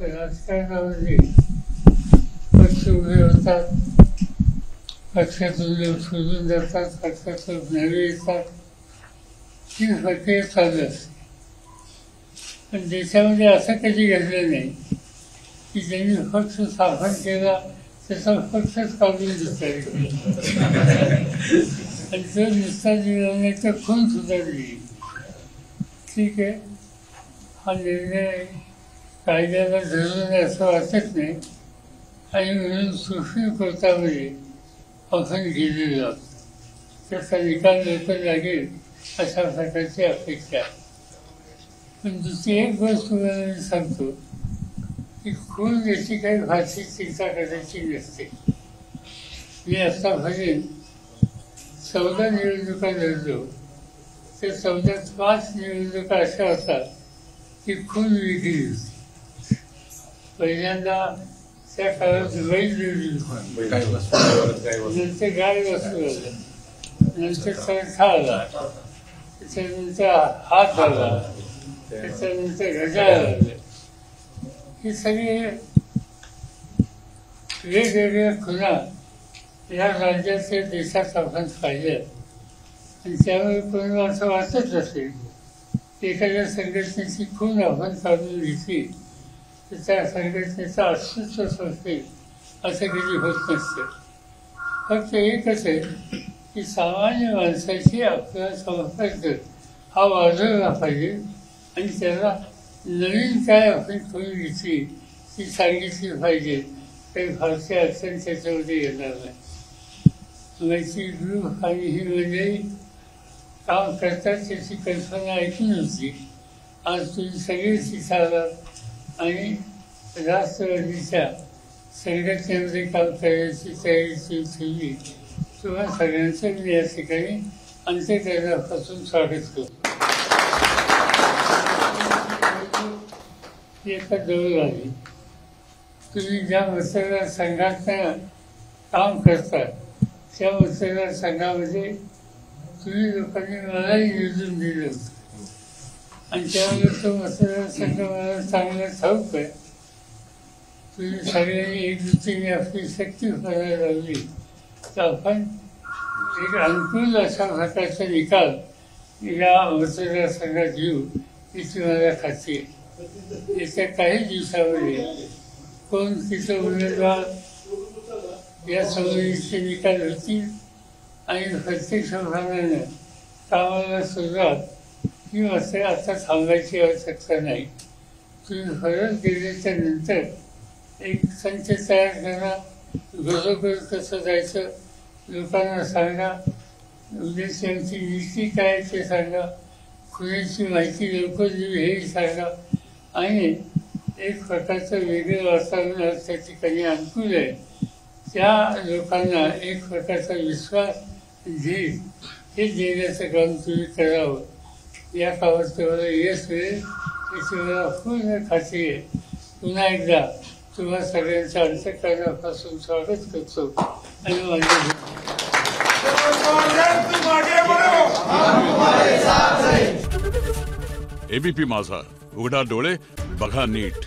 राजकारणामध्ये पक्ष उभे होतात, पक्षातून लोक सोडून जातात, पक्षात लोक नवे येतात, ही प्रक्रिया चालू असते. पण देशामध्ये असं कधी घडलं नाही की ज्यांनी पक्ष स्थापन केला त्याचा पक्षच काढून दुसऱ्या आणि तो नुसता दिला नाही तर खून सुद्धा दिली. ठीक आहे, हा निर्णय कायद्याला धरून असं वाटत नाही आणि म्हणून सुप्रीम कोर्टामध्ये आपण गेलेलो आहोत. त्याचा निकाल लवकर लागेल अशा प्रकारची अपेक्षा आहे. पण दुसरी एक गोष्ट तुम्हाला मी सांगतो की खून याची काही फारशी चिंता करायची नसते. मी आत्तापर्यंत 14 निवडणुका लढलो, तर 14त 5 निवडणुका अशा होतात की खून वेगळी होती. पहिल्यांदा त्या काळात वैध नंतर गाय वस्तू आलं, नंतर चरखा आला, त्याच्यानंतर हात आला, त्याच्यानंतर घड्याळ आलं. हे सगळे वेगवेगळ्या खुणा या राज्याच्या देशात आपण पाहिल्या आणि त्यामुळे कोणाला असं वाटत असेल एखाद्या संघटनेची खून आपण काढून घेतली तर त्या संघटनेचा अस्तित्व संपेल असं कधी होत नसतं. फक्त एकच आहे की सामान्य माणसाशी आपला संपर्क हा वाढवला पाहिजे आणि त्याला नवीन काय आपण खून घेतली ती सांगितली पाहिजे. काही फारशी अडचण त्याच्यामध्ये येणार नाही. मैत्री ग्रुप आणि ही मंडळी काम करतात त्याची कल्पना ऐकून होती. आज तुम्ही सगळेच इथं आलात आणि राष्ट्रवादीच्या संघटनेमध्ये काम करण्याची तयारी ठेवली. तुम्हा सगळ्यांचं मी या ठिकाणी अंत्यकरणापासून स्वागत करतो. एका जवळ आली तुम्ही ज्या मतदारसंघात काम करता त्या मतदारसंघामध्ये तुम्ही लोकांनी मलाही निवडून दिलं होतं आणि त्यामुळे तो मतदारसंघ मला चांगला ठाऊक आहे. तुम्ही सगळ्यांनी एकजुटीने आपली शक्ती करायला लावली तर आपण एक अनुकूल अशा प्रकारचा निकाल या मतदारसंघात घेऊ याची मला खात्री आहे. येत्या काही दिवसामध्ये कोण तिथं उमेदवार या समितीचे निकाल होतील आणि प्रत्यक्षपणानं कामाला सुरुवात ही मात्र आता थांबायची आवश्यकता नाही. तुम्ही परत गेल्याच्या नंतर एक संच तयार करा, घरोघर कसं जायचं लोकांना सांगा, उद्देशांची नीती काय ते सांगा, खुण्याची माहिती लवकर देऊ हेही सांगा आणि एक प्रकारचं वेगळं वातावरण आज त्या ठिकाणी अनुकूल आहे त्या लोकांना एक प्रकारचा विश्वास देईल हे देण्याचं काम तुम्ही करावं. या कामात तुम्हाला यश मिळेल याची मला पूर्ण खात्री आहे. पुन्हा एकदा तुम्हा सगळ्यांच्या अंतःकरणापासून स्वागत करतो आणि एबीपी माझा, उघडा डोळे बघा नीट.